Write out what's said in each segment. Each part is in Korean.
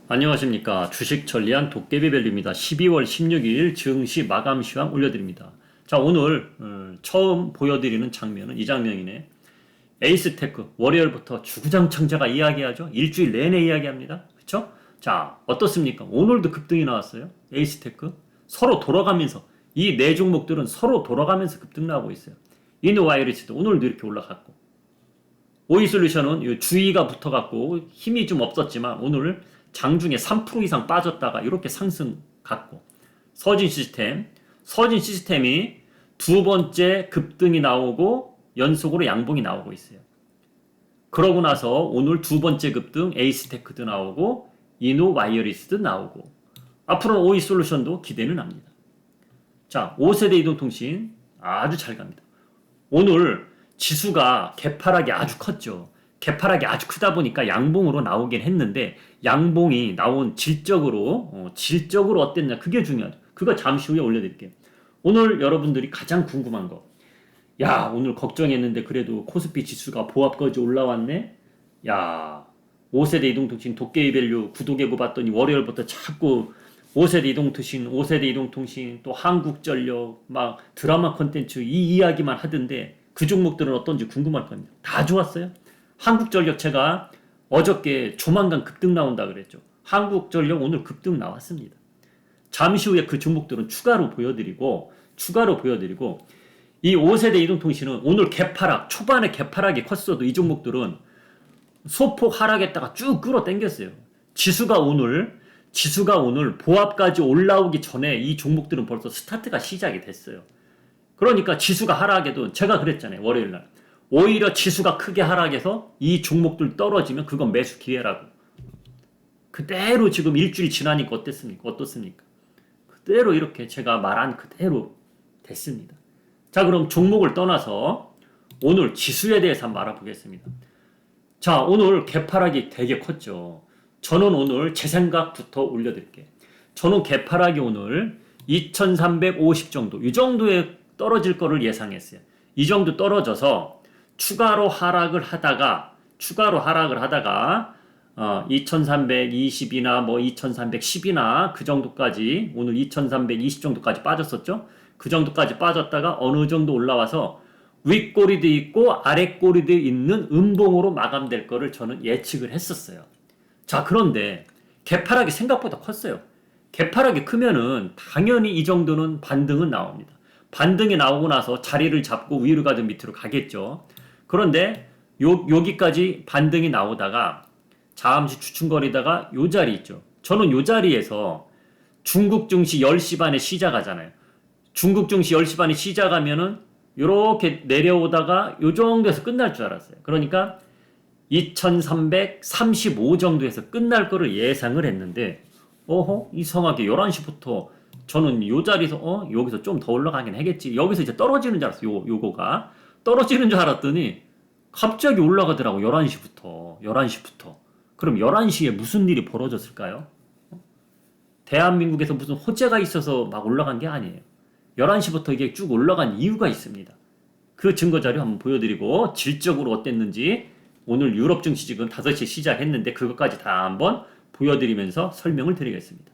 안녕하십니까. 주식 전리안 도깨비밸류입니다. 12월 16일 증시 마감 시황 올려드립니다. 자, 오늘 처음 보여드리는 장면은 이 장면이네. 에이스테크 월요일부터 주구장창자가 이야기하죠. 일주일 내내 이야기합니다. 그쵸? 자, 어떻습니까? 오늘도 급등이 나왔어요. 에이스테크 서로 돌아가면서 이 네 종목들은 서로 돌아가면서 급등 나오고 있어요. 이노와이리스도 오늘도 이렇게 올라갔고, 오이솔루션은 주의가 붙어갖고 힘이 좀 없었지만 오늘 장중에 3% 이상 빠졌다가 이렇게 상승 갔고, 서진 시스템이 두 번째 급등이 나오고 연속으로 양봉이 나오고 있어요. 그러고 나서 오늘 두 번째 급등 에이스테크도 나오고 이노와이어리스도 나오고, 앞으로는 오이솔루션도 기대는 합니다. 자, 5세대 이동통신 아주 잘 갑니다. 오늘 지수가 개파락이 아주 컸죠. 개파락이 아주 크다 보니까 양봉으로 나오긴 했는데, 양봉이 나온 질적으로 어땠냐, 그게 중요하죠. 그거 잠시 후에 올려드릴게요. 오늘 여러분들이 가장 궁금한 거, 야, 오늘 걱정했는데 그래도 코스피 지수가 보합까지 올라왔네. 야, 5세대 이동통신 도깨비밸류 구독해보 봤더니 월요일부터 자꾸 5세대 이동통신 또 한국전력 막 드라마 콘텐츠 이 이야기만 하던데, 그 종목들은 어떤지 궁금할 겁니다. 다 좋았어요. 한국전력 제가 어저께 조만간 급등 나온다 그랬죠. 한국전력 오늘 급등 나왔습니다. 잠시 후에 그 종목들은 추가로 보여드리고, 이 5세대 이동통신은 오늘 개파락, 초반에 개파락이 컸어도 이 종목들은 소폭 하락했다가 쭉 끌어당겼어요. 지수가 오늘 보합까지 올라오기 전에 이 종목들은 벌써 스타트가 시작이 됐어요. 그러니까 지수가 하락해도 제가 그랬잖아요. 월요일날 오히려 지수가 크게 하락해서 이 종목들 떨어지면 그건 매수 기회라고. 그대로 지금 일주일 지나니까 어떻습니까? 그대로 이렇게 제가 말한 그대로 됐습니다. 자, 그럼 종목을 떠나서 오늘 지수에 대해서 한번 알아보겠습니다. 자, 오늘 개파락이 되게 컸죠. 저는 오늘 제 생각부터 올려드릴게요. 저는 개파락이 오늘 2350 정도, 이 정도에 떨어질 거를 예상했어요. 이 정도 떨어져서 추가로 하락을 하다가 2320이나 뭐 2310이나 그 정도까지, 오늘 2320 정도까지 빠졌었죠. 그 정도까지 빠졌다가 어느 정도 올라와서 윗꼬리도 있고 아랫꼬리도 있는 음봉으로 마감될 거를 저는 예측을 했었어요. 자, 그런데 개파락이 생각보다 컸어요. 개파락이 크면은 당연히 이 정도는 반등은 나옵니다. 반등이 나오고 나서 자리를 잡고 위로 가든 밑으로 가겠죠. 그런데 여기까지 반등이 나오다가 잠시 주춤거리다가 요 자리 있죠. 저는 요 자리에서 중국 증시 10시 반에 시작하잖아요. 중국 증시 10시 반에 시작하면은 요렇게 내려오다가 요 정도에서 끝날 줄 알았어요. 그러니까 2335 정도에서 끝날 거를 예상을 했는데, 이상하게 11시부터 저는 요 자리에서 여기서 좀 더 올라가긴 하겠지, 여기서 이제 떨어지는 줄 알았어요. 요거가 떨어지는 줄 알았더니 갑자기 올라가더라고. 11시부터. 그럼 11시에 무슨 일이 벌어졌을까요? 대한민국에서 무슨 호재가 있어서 막 올라간 게 아니에요. 11시부터 이게 쭉 올라간 이유가 있습니다. 그 증거 자료 한번 보여드리고, 질적으로 어땠는지 오늘 유럽 증시 지금 5시에 시작했는데 그것까지 다 한번 보여드리면서 설명을 드리겠습니다.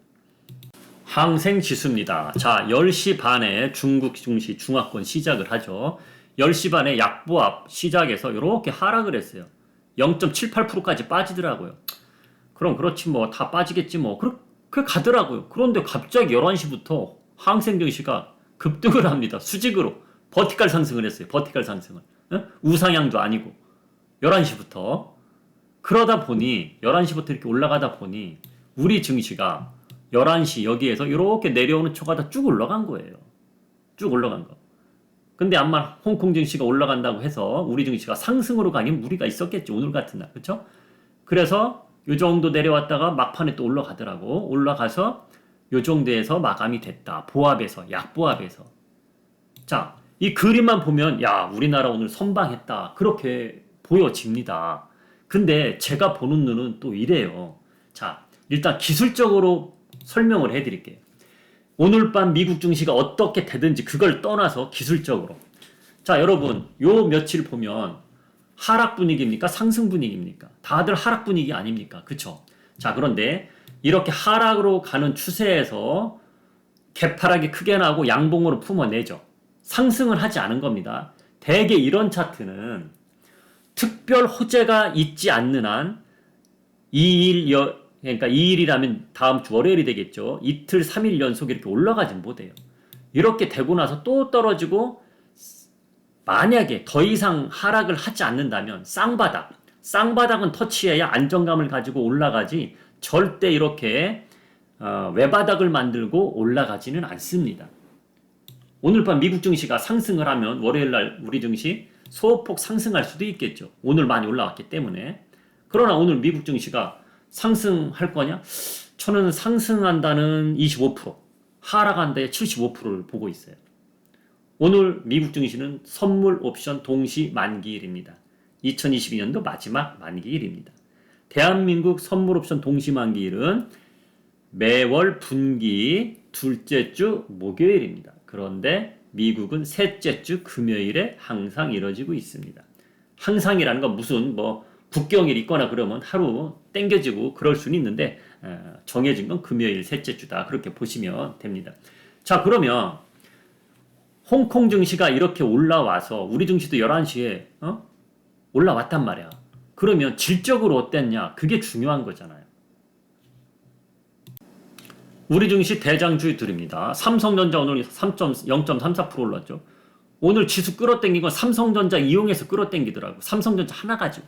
항생지수입니다. 자, 10시 반에 중국 증시 중화권 시작을 하죠. 10시 반에 약보합 시작해서 이렇게 하락을 했어요. 0.78%까지 빠지더라고요. 그럼 그렇지 뭐 다 빠지겠지 뭐 그렇게 가더라고요. 그런데 갑자기 11시부터 항생증시가 급등을 합니다. 수직으로 버티컬 상승을 했어요. 버티컬 상승을. 우상향도 아니고 11시부터. 그러다 보니 11시부터 이렇게 올라가다 보니 우리 증시가 11시 여기에서 이렇게 내려오는 초가다 쭉 올라간 거예요. 쭉 올라간 거. 근데 아마 홍콩 증시가 올라간다고 해서 우리 증시가 상승으로 가긴 무리가 있었겠죠. 오늘 같은 날. 그렇죠? 그래서 요 정도 내려왔다가 막판에 또 올라가더라고. 올라가서 요 정도에서 마감이 됐다. 보합에서, 약보합에서. 자, 이 그림만 보면 야, 우리나라 오늘 선방했다, 그렇게 보여집니다. 근데 제가 보는 눈은 또 이래요. 자, 일단 기술적으로 설명을 해드릴게요. 오늘 밤 미국 증시가 어떻게 되든지 그걸 떠나서 기술적으로. 자, 여러분, 요 며칠 보면 하락 분위기입니까? 상승 분위기입니까? 다들 하락 분위기 아닙니까? 그쵸? 자, 그런데 이렇게 하락으로 가는 추세에서 개파락이 크게 나고 양봉으로 품어내죠. 상승을 하지 않은 겁니다. 대개 이런 차트는 특별 호재가 있지 않는 한 2일, 그러니까 2일이라면 다음 주 월요일이 되겠죠. 이틀, 3일 연속 이렇게 올라가진 못해요. 이렇게 되고 나서 또 떨어지고 만약에 더 이상 하락을 하지 않는다면 쌍바닥은 터치해야 안정감을 가지고 올라가지 절대 이렇게 외바닥을 만들고 올라가지는 않습니다. 오늘 밤 미국 증시가 상승을 하면 월요일날 우리 증시 소폭 상승할 수도 있겠죠. 오늘 많이 올라왔기 때문에. 그러나 오늘 미국 증시가 상승할 거냐? 저는 상승한다는 25%, 하락한다의 75%를 보고 있어요. 오늘 미국 증시는 선물 옵션 동시 만기일입니다. 2022년도 마지막 만기일입니다. 대한민국 선물 옵션 동시 만기일은 매월 분기 둘째 주 목요일입니다. 그런데 미국은 셋째 주 금요일에 항상 이뤄지고 있습니다. 항상이라는 건 무슨 국경일 있거나 그러면 하루 땡겨지고 그럴 수는 있는데 정해진 건 금요일 셋째 주다. 그렇게 보시면 됩니다. 자, 그러면 홍콩 증시가 이렇게 올라와서 우리 증시도 11시에 올라왔단 말이야. 그러면 질적으로 어땠냐? 그게 중요한 거잖아요. 우리 증시 대장주들입니다. 삼성전자 오늘 0.34% 올랐죠. 오늘 지수 끌어당긴 건 삼성전자 이용해서 끌어당기더라고. 삼성전자 하나 가지고.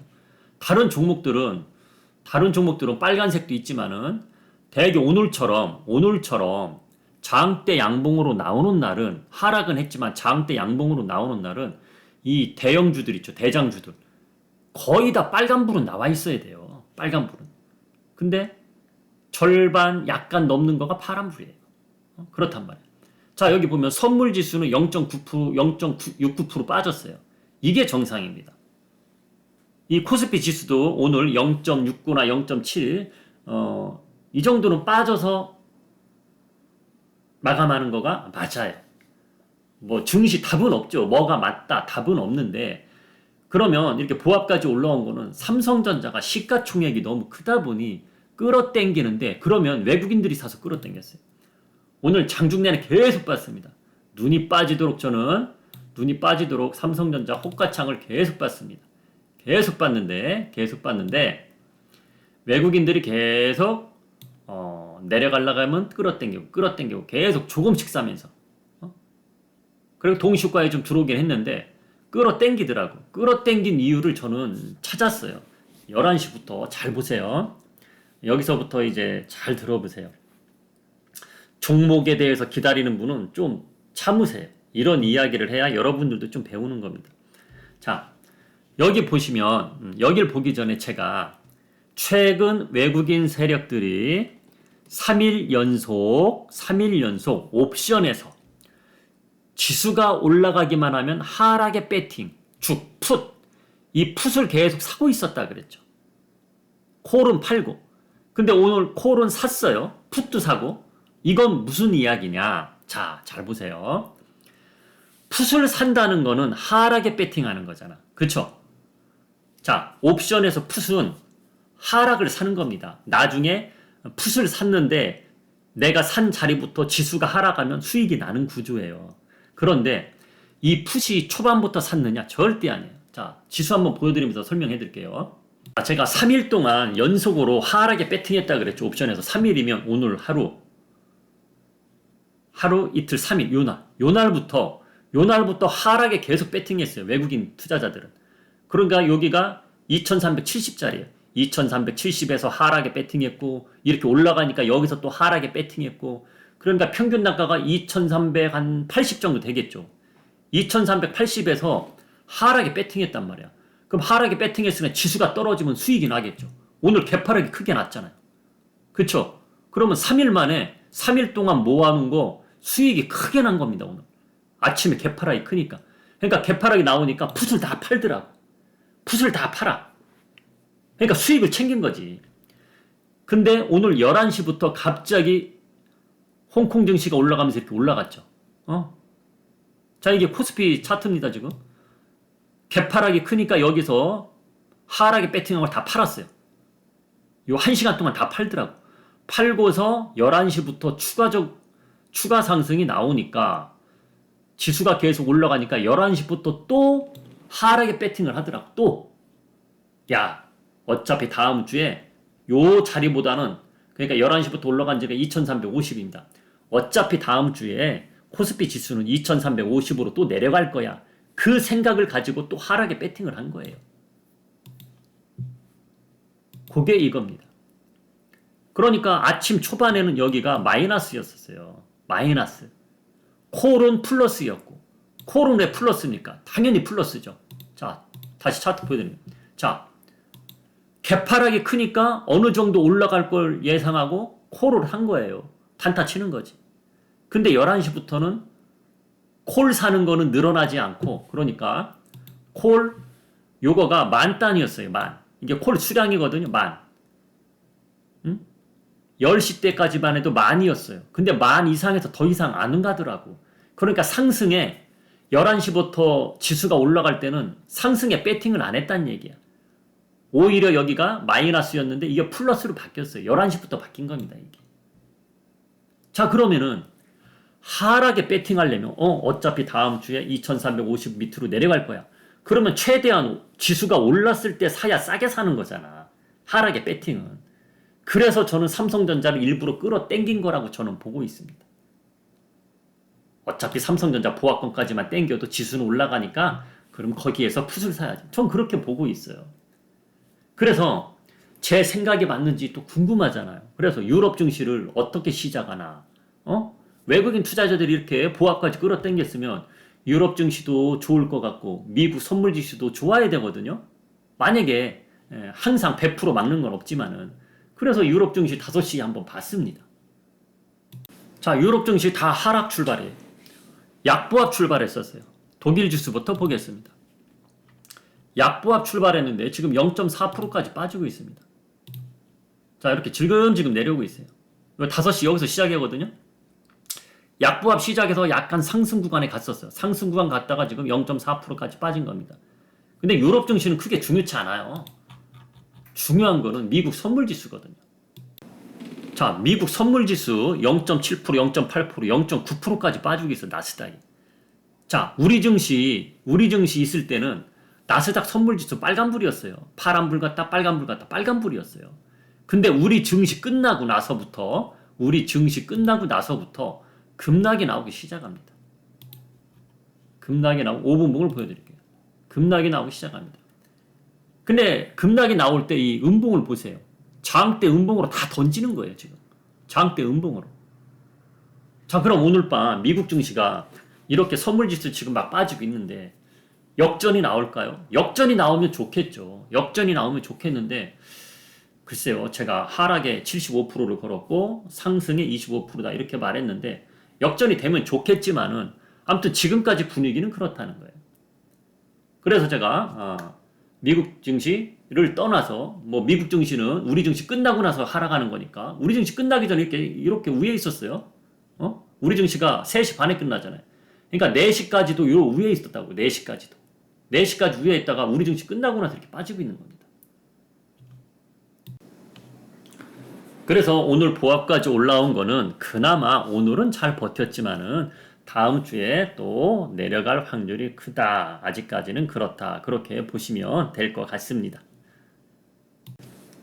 다른 종목들은 빨간색도 있지만은 대개 오늘처럼 장대 양봉으로 나오는 날은 하락은 했지만 장대 양봉으로 나오는 날은 이 대형주들 있죠. 대장주들. 거의 다 빨간불은 나와 있어야 돼요. 빨간불은. 근데 절반 약간 넘는 거가 파란불이에요. 그렇단 말이에요. 자, 여기 보면 선물지수는 0.9%, 0.69% 빠졌어요. 이게 정상입니다. 이 코스피 지수도 오늘 0.69나 0.7, 이 정도는 빠져서 마감하는 거가 맞아요. 증시 답은 없죠. 뭐가 맞다, 답은 없는데, 그러면 이렇게 보합까지 올라온 거는 삼성전자가 시가총액이 너무 크다 보니 끌어당기는데, 그러면 외국인들이 사서 끌어당겼어요. 오늘 장중내내 계속 봤습니다. 눈이 빠지도록 삼성전자 호가창을 계속 봤습니다. 계속 봤는데 외국인들이 계속 내려가려고 하면 끌어당기고 계속 조금씩 싸면서 그리고 동시효과에 좀 들어오긴 했는데 끌어당기더라고. 끌어당긴 이유를 저는 찾았어요. 11시부터 잘 보세요. 여기서부터 이제 잘 들어보세요. 종목에 대해서 기다리는 분은 좀 참으세요. 이런 이야기를 해야 여러분들도 좀 배우는 겁니다. 자, 여기 보시면 여길 보기 전에 제가 최근 외국인 세력들이 3일 연속 옵션에서 지수가 올라가기만 하면 하락의 배팅, 이 풋을 계속 사고 있었다 그랬죠. 콜은 팔고. 근데 오늘 콜은 샀어요. 풋도 사고. 이건 무슨 이야기냐? 자, 잘 보세요. 풋을 산다는 거는 하락에 배팅하는 거잖아. 그쵸? 자, 옵션에서 풋은 하락을 사는 겁니다. 나중에 풋을 샀는데 내가 산 자리부터 지수가 하락하면 수익이 나는 구조예요. 그런데 이 풋이 초반부터 샀느냐? 절대 아니에요. 자, 지수 한번 보여드리면서 설명해 드릴게요. 제가 3일 동안 연속으로 하락에 배팅했다 그랬죠. 옵션에서 3일이면 오늘 하루, 이틀, 3일, 요날부터 하락에 계속 배팅했어요. 외국인 투자자들은. 그러니까 여기가 2370짜리예요. 2370에서 하락에 배팅했고 이렇게 올라가니까 여기서 또 하락에 배팅했고 그러니까 평균 단가가 2380 정도 되겠죠. 2380에서 하락에 배팅했단 말이야. 그럼 하락에 배팅했으면 지수가 떨어지면 수익이 나겠죠. 오늘 개파락이 크게 났잖아요. 그쵸? 그러면 3일 만에 3일 동안 모아놓은 거 수익이 크게 난 겁니다. 오늘 아침에 개파락이 크니까. 그러니까 개파락이 나오니까 풋을 다 팔더라고. 풋을 다 팔아. 그러니까 수익을 챙긴 거지. 근데 오늘 11시부터 갑자기 홍콩 증시가 올라가면서 이렇게 올라갔죠. 자, 이게 코스피 차트입니다, 지금. 개파락이 크니까 여기서 하락에 배팅한 걸 다 팔았어요. 요 1시간 동안 다 팔더라고. 팔고서 11시부터 추가 상승이 나오니까 지수가 계속 올라가니까 11시부터 또 하락에 배팅을 하더라고. 또 야, 어차피 다음 주에 요 자리보다는, 그러니까 11시부터 올라간 지가 2350입니다. 어차피 다음 주에 코스피 지수는 2350으로 또 내려갈 거야. 그 생각을 가지고 또 하락에 배팅을 한 거예요. 그게 이겁니다. 그러니까 아침 초반에는 여기가 마이너스였었어요. 마이너스. 콜은 플러스였고. 콜은 왜 플러스입니까? 당연히 플러스죠. 자, 다시 차트 보여드립니다. 자, 개파락이 크니까 어느 정도 올라갈 걸 예상하고 콜을 한 거예요. 단타 치는 거지. 근데 11시부터는 콜 사는 거는 늘어나지 않고, 그러니까 콜 요거가 10,000단이었어요. 만. 이게 콜 수량이거든요. 만. 10시 때까지만 해도 만이었어요. 근데 만 이상에서 더 이상 안 가더라고. 그러니까 상승에 11시부터 지수가 올라갈 때는 상승에 배팅을 안 했다는 얘기야. 오히려 여기가 마이너스였는데 이게 플러스로 바뀌었어요. 11시부터 바뀐 겁니다, 이게. 자, 그러면은 하락에 배팅하려면 어차피 다음 주에 2350 밑으로 내려갈 거야. 그러면 최대한 지수가 올랐을 때 사야 싸게 사는 거잖아. 하락에 배팅은. 그래서 저는 삼성전자를 일부러 끌어당긴 거라고 저는 보고 있습니다. 어차피 삼성전자 보합권까지만 땡겨도 지수는 올라가니까 그럼 거기에서 풋을 사야지. 전 그렇게 보고 있어요. 그래서 제 생각이 맞는지 또 궁금하잖아요. 그래서 유럽 증시를 어떻게 시작하나. 외국인 투자자들이 이렇게 보합까지 끌어당겼으면 유럽 증시도 좋을 것 같고 미국 선물 지수도 좋아야 되거든요. 만약에 항상 100% 막는 건 없지만은. 그래서 유럽 증시 5시에 한번 봤습니다. 자, 유럽 증시 다 하락 출발이에요. 약보합 출발했었어요. 독일 지수부터 보겠습니다. 약보합 출발했는데 지금 0.4%까지 빠지고 있습니다. 자, 이렇게 지금지금 내려오고 있어요. 5시 여기서 시작이거든요. 약보합 시작해서 약간 상승 구간에 갔었어요. 상승 구간 갔다가 지금 0.4%까지 빠진 겁니다. 근데 유럽 증시는 크게 중요치 않아요. 중요한 거는 미국 선물지수거든요. 자, 미국 선물지수 0.7%, 0.8%, 0.9%까지 빠지고 있어, 나스닥이. 자, 우리 증시 있을 때는 나스닥 선물지수 빨간불이었어요. 파란불 갔다 빨간불 갔다 빨간불이었어요. 근데 우리 증시 끝나고 나서부터 급락이 나오기 시작합니다. 급락이 나오고 5분봉을 보여드릴게요. 급락이 나오기 시작합니다. 근데 급락이 나올 때 이 음봉을 보세요. 장대 음봉으로 다 던지는 거예요, 지금. 장대 음봉으로. 자, 그럼 오늘 밤 미국 증시가 이렇게 선물지수 지금 막 빠지고 있는데 역전이 나올까요? 역전이 나오면 좋겠죠. 역전이 나오면 좋겠는데 글쎄요, 제가 하락에 75%를 걸었고 상승에 25%다 이렇게 말했는데 역전이 되면 좋겠지만은 아무튼 지금까지 분위기는 그렇다는 거예요. 그래서 제가 미국 증시를 떠나서 미국 증시는 우리 증시 끝나고 나서 하락하는 거니까 우리 증시 끝나기 전에 이렇게 위에 있었어요. 우리 증시가 3시 반에 끝나잖아요. 그러니까 4시까지도 요 위에 있었다고. 4시까지도. 4시까지 위에 있다가 우리 증시 끝나고 나서 이렇게 빠지고 있는 겁니다. 그래서 오늘 보합까지 올라온 거는 그나마 오늘은 잘 버텼지만은 다음 주에 또 내려갈 확률이 크다. 아직까지는 그렇다. 그렇게 보시면 될 것 같습니다.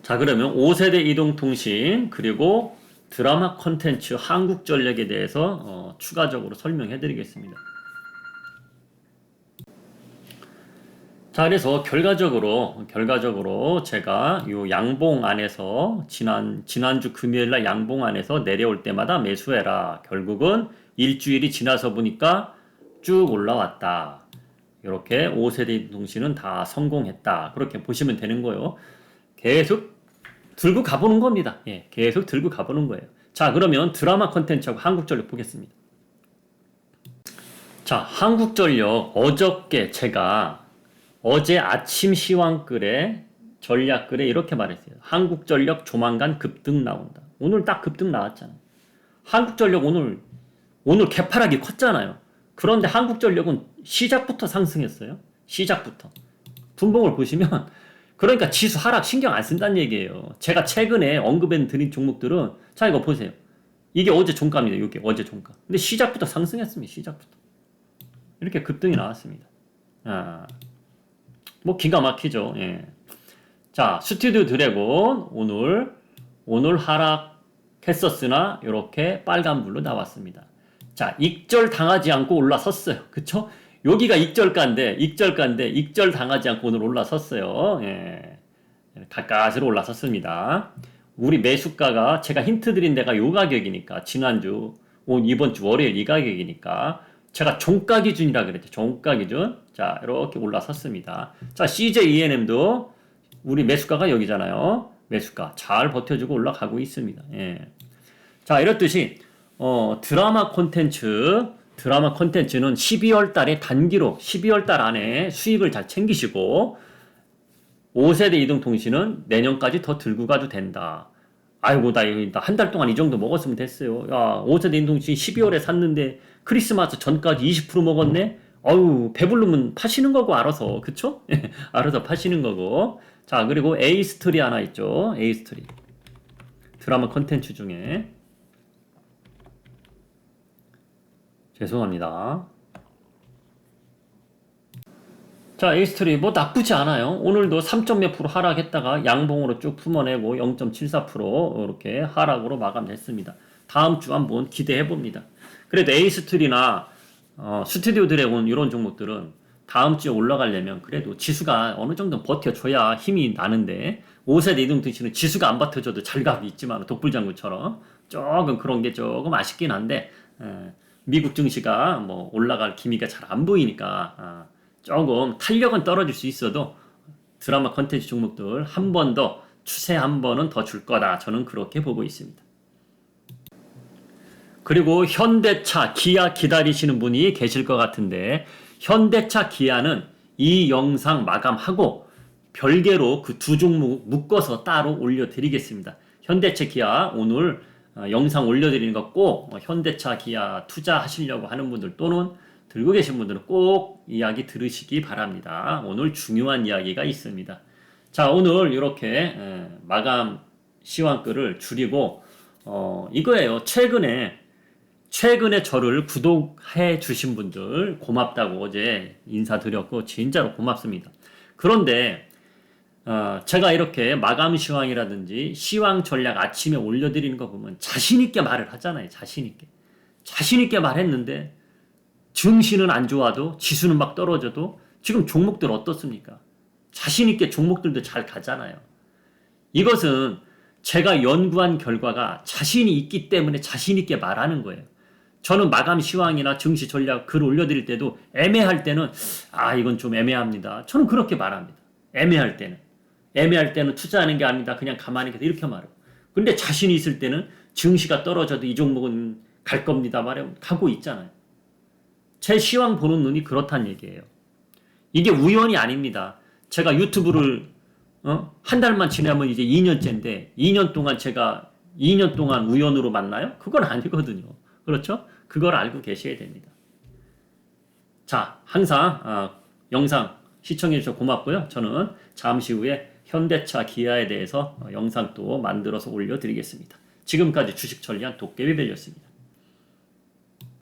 자, 그러면 5세대 이동통신 그리고 드라마 콘텐츠 한국전력에 대해서 추가적으로 설명해 드리겠습니다. 자, 그래서 결과적으로 제가 요 양봉 안에서 지난주 금요일날 양봉 안에서 내려올 때마다 매수해라. 결국은 일주일이 지나서 보니까 쭉 올라왔다. 이렇게 5세대 통신은 다 성공했다. 그렇게 보시면 되는 거예요. 계속 들고 가보는 겁니다. 예, 계속 들고 가보는 거예요. 자, 그러면 드라마 컨텐츠하고 한국전력 보겠습니다. 자, 한국전력 어저께 제가 어제 아침 시황글에 전략글에 이렇게 말했어요. 한국전력 조만간 급등 나온다. 오늘 딱 급등 나왔잖아요. 한국전력 오늘 개파락이 컸잖아요. 그런데 한국전력은 시작부터 상승했어요. 시작부터. 분봉을 보시면 그러니까 지수 하락 신경 안 쓴다는 얘기예요. 제가 최근에 언급해 드린 종목들은 자, 이거 보세요. 이게 어제 종가입니다. 이게 어제 종가. 근데 시작부터 상승했습니다. 시작부터. 이렇게 급등이 나왔습니다. 아, 뭐 기가 막히죠. 예. 자, 스튜디오 드래곤 오늘 하락했었으나 이렇게 빨간불로 나왔습니다. 자, 익절 당하지 않고 올라섰어요. 그쵸? 여기가 익절 당하지 않고 오늘 올라섰어요. 예. 가까스로 올라섰습니다. 우리 매수가가 제가 힌트 드린 데가 요 가격이니까 지난주 이번 주 월요일 이 가격이니까 제가 종가 기준이라 그랬죠. 종가 기준. 자, 이렇게 올라섰습니다. 자, CJENM도 우리 매수가가 여기잖아요. 매수가 잘 버텨주고 올라가고 있습니다. 예. 자, 이렇듯이 드라마 콘텐츠는 12월 달에 단기로 12월 달 안에 수익을 잘 챙기시고 5세대 이동통신은 내년까지 더 들고 가도 된다. 아이고, 나 한 달 동안 이 정도 먹었으면 됐어요. 야, 5세대 이동통신 12월에 샀는데 크리스마스 전까지 20% 먹었네? 어우, 배부르면 파시는 거고, 알아서. 그쵸? 알아서 파시는 거고. 자, 그리고 에이스트리 하나 있죠. 에이스트리. 드라마 콘텐츠 중에. 죄송합니다. 자, 에이스트리 뭐 나쁘지 않아요. 오늘도 3몇 프로 하락했다가 양봉으로 쭉 품어내고 0.74% 이렇게 하락으로 마감됐습니다. 다음 주 한번 기대해 봅니다. 그래도 에이스트리나 스튜디오 드래곤 이런 종목들은 다음 주에 올라가려면 그래도 지수가 어느 정도 버텨줘야 힘이 나는데 5세대 이동통신은 지수가 안 버텨줘도 잘 가고 있지만 독불장구처럼 조금 그런 게 조금 아쉽긴 한데 미국 증시가 뭐 올라갈 기미가 잘 안 보이니까 조금 탄력은 떨어질 수 있어도 드라마 컨텐츠 종목들 한 번 더 추세 한 번은 더 줄 거다. 저는 그렇게 보고 있습니다. 그리고 현대차, 기아 기다리시는 분이 계실 것 같은데 현대차, 기아는 이 영상 마감하고 별개로 그 두 종목 묶어서 따로 올려드리겠습니다. 현대차, 기아 오늘 영상 올려드리는 거 꼭 현대차, 기아 투자하시려고 하는 분들 또는 들고 계신 분들은 꼭 이야기 들으시기 바랍니다. 오늘 중요한 이야기가 있습니다. 자, 오늘 이렇게 마감 시황글을 줄이고 이거예요. 최근에 저를 구독해 주신 분들 고맙다고 어제 인사드렸고 진짜로 고맙습니다. 그런데 제가 이렇게 마감 시황이라든지 시황 전략 아침에 올려드리는 거 보면 자신 있게 말을 하잖아요. 자신 있게 말했는데 증시는 안 좋아도 지수는 막 떨어져도 지금 종목들 어떻습니까? 자신 있게 종목들도 잘 가잖아요. 이것은 제가 연구한 결과가 자신이 있기 때문에 자신 있게 말하는 거예요. 저는 마감 시황이나 증시 전략 글 올려드릴 때도 애매할 때는 이건 좀 애매합니다. 저는 그렇게 말합니다. 애매할 때는 투자하는 게 아니다. 그냥 가만히 계세요. 이렇게 말해요. 근데 자신이 있을 때는 증시가 떨어져도 이 종목은 갈 겁니다. 말하면 가고 있잖아요. 제 시황 보는 눈이 그렇다는 얘기예요. 이게 우연이 아닙니다. 제가 유튜브를 한 달만 지나면 이제 2년째인데 2년 동안 우연으로 만나요? 그건 아니거든요. 그렇죠? 그걸 알고 계셔야 됩니다. 자, 항상 영상 시청해 주셔서 고맙고요. 저는 잠시 후에 현대차, 기아에 대해서 영상 또 만들어서 올려드리겠습니다. 지금까지 주식천리안 도깨비벨이었습니다.